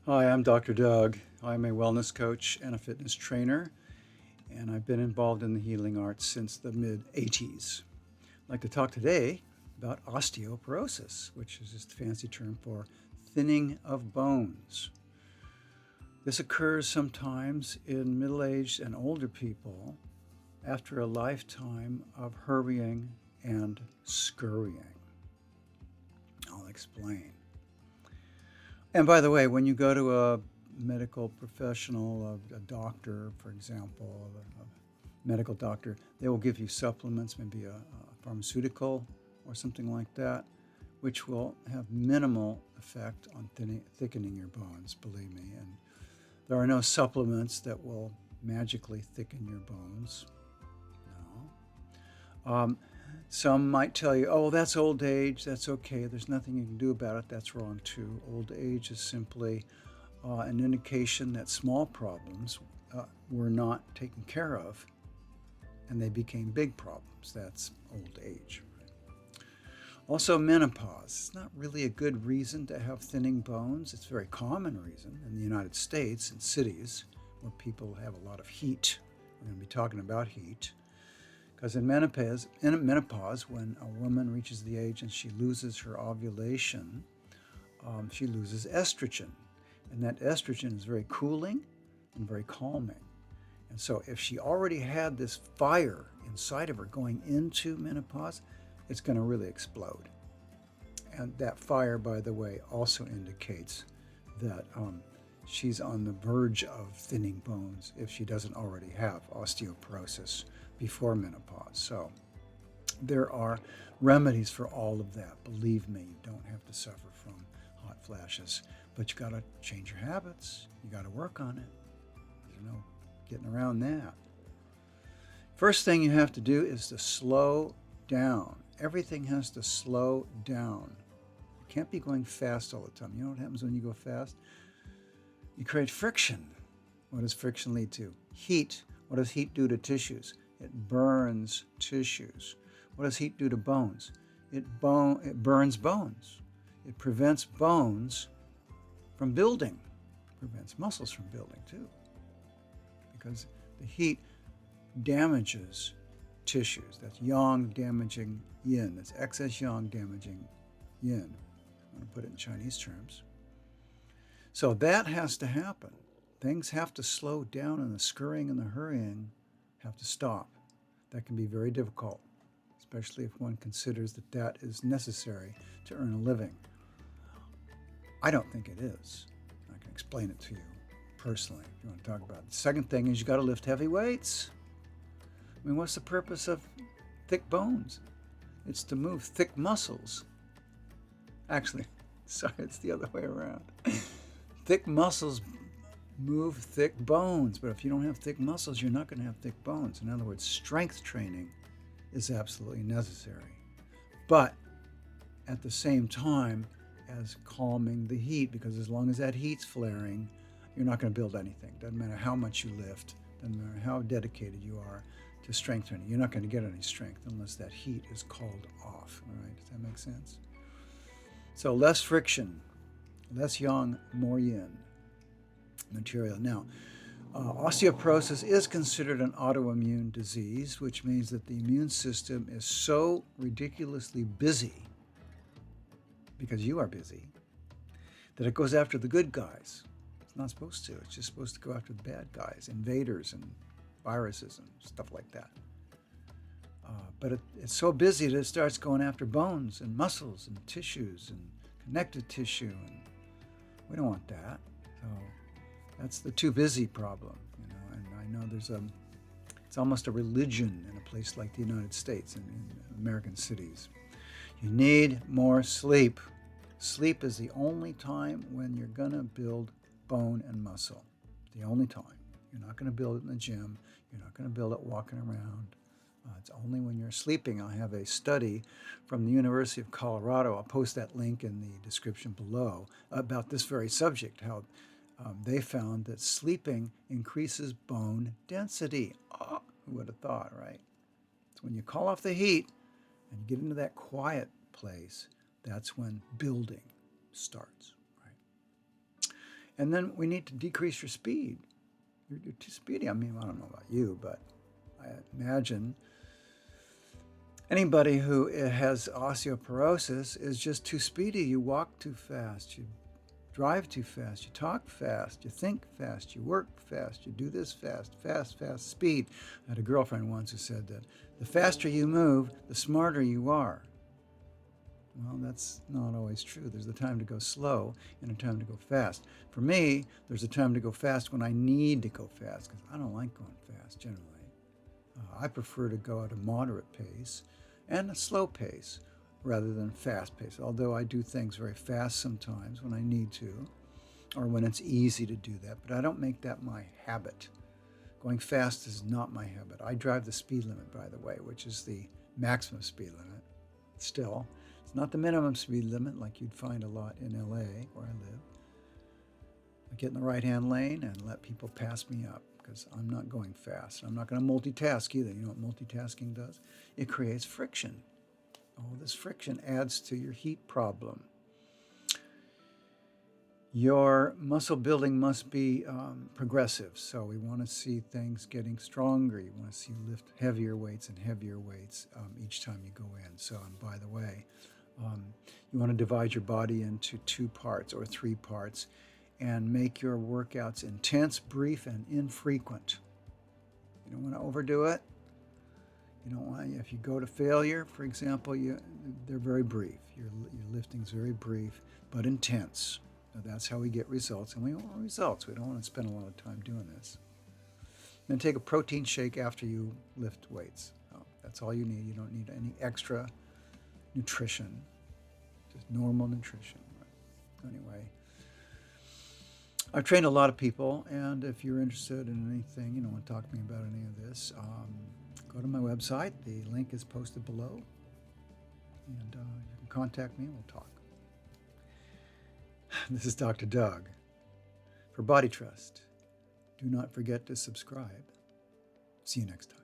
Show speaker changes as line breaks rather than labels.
Hi, I'm Dr. Doug. I'm a wellness coach and a fitness trainer, and I've been involved in the healing arts since the mid 80s. I'd like to talk today about osteoporosis, which is just a fancy term for thinning of bones. This occurs sometimes in middle aged and older people after a lifetime of hurrying and scurrying. I'll explain. And by the way, when you go to a medical professional, a doctor, for example, a medical doctor, they will give you supplements, maybe a pharmaceutical or something like that, which will have minimal effect on thickening your bones, believe me. And there are no supplements that will magically thicken your bones. No. Some might tell you, oh, that's old age, that's okay, there's nothing you can do about it. That's wrong too. Old age is simply an indication that small problems were not taken care of and they became big problems. That's old age. Also, menopause. It's not really a good reason to have thinning bones. It's a very common reason in the United States, in cities where people have a lot of heat. We're going to be talking about heat. Because in menopause, when a woman reaches the age and she loses her ovulation, she loses estrogen. And that estrogen is very cooling and very calming. And so if she already had this fire inside of her going into menopause, it's going to really explode. And that fire, by the way, also indicates that she's on the verge of thinning bones if she doesn't already have osteoporosis before menopause. So there are remedies for all of that. Believe me, you don't have to suffer from hot flashes, but you got to change your habits. You got to work on it. There's no getting around that. First thing you have to do is to slow down. Everything has to slow down. You can't be going fast all the time. You know what happens when you go fast? You create friction. What does friction lead to? Heat. What does heat do to tissues? It burns tissues. What does heat do to bones? It burns bones. It prevents bones from building. It prevents muscles from building too. Because the heat damages tissues. That's yang damaging yin. That's excess yang damaging yin. I'm going to put it in Chinese terms. So that has to happen. Things have to slow down, and the scurrying and the hurrying have to stop. That can be very difficult, especially if one considers that that is necessary to earn a living. I don't think it is. I can explain it to you personally if you want to talk about it. The second thing is you got to lift heavy weights. I mean, what's the purpose of thick bones? It's to move thick muscles. Actually, sorry, it's the other way around. Thick muscles move thick bones, but if you don't have thick muscles, you're not going to have thick bones. In other words, strength training is absolutely necessary, but at the same time as calming the heat, because as long as that heat's flaring, you're not going to build anything. Doesn't matter how much you lift, doesn't matter how dedicated you are to strength training. You're not going to get any strength unless that heat is called off. All right, does that make sense? So less friction, less yang, more yin material. Now, osteoporosis is considered an autoimmune disease, which means that the immune system is so ridiculously busy, because you are busy, that it goes after the good guys. It's not supposed to. It's just supposed to go after the bad guys, invaders and viruses and stuff like that. But it's so busy that it starts going after bones and muscles and tissues and connective tissue, and we don't want that. So that's the too busy problem, And I know it's almost a religion in a place like the United States and in American cities. You need more sleep. Sleep is the only time when you're going to build bone and muscle. The only time. You're not going to build it in the gym. You're not going to build it walking around. It's only when you're sleeping. I have a study from the University of Colorado. I'll post that link in the description below about this very subject, how they found that sleeping increases bone density. Oh, who would have thought, right? So when you call off the heat and you get into that quiet place, that's when building starts, right? And then we need to decrease your speed. You're too speedy. I mean, I don't know about you, but I imagine anybody who has osteoporosis is just too speedy. You walk too fast, you drive too fast, you talk fast, you think fast, you work fast, you do this fast, fast, speed. I had a girlfriend once who said that the faster you move, the smarter you are. Well, that's not always true. There's a time to go slow and a time to go fast. For me, there's a time to go fast when I need to go fast, because I don't like going fast generally. I prefer to go at a moderate pace and a slow pace rather than fast pace, although I do things very fast sometimes when I need to, or when it's easy to do that, but I don't make that my habit. Going fast is not my habit. I drive the speed limit, by the way, which is the maximum speed limit. Still, it's not the minimum speed limit like you'd find a lot in LA, where I live. I get in the right-hand lane and let people pass me up, because I'm not going fast. I'm not going to multitask either. You know what multitasking does? It creates friction. All this friction adds to your heat problem. Your muscle building must be progressive. So we want to see things getting stronger. You want to see you lift heavier weights and heavier weights each time you go in. So, and by the way, you want to divide your body into 2 parts or 3 parts and make your workouts intense, brief, and infrequent. You don't want to overdo it. You don't want, if you go to failure, for example, they're very brief. Your lifting's very brief, but intense. So that's how we get results, and we want results. We don't want to spend a lot of time doing this. Then take a protein shake after you lift weights. That's all you need. You don't need any extra nutrition, just normal nutrition. Anyway, I've trained a lot of people, and if you're interested in anything, you know, want to talk to me about any of this, go to my website. The link is posted below, and you can contact me and we'll talk. This is Dr. Doug for Body Trust. Do not forget to subscribe. See you next time.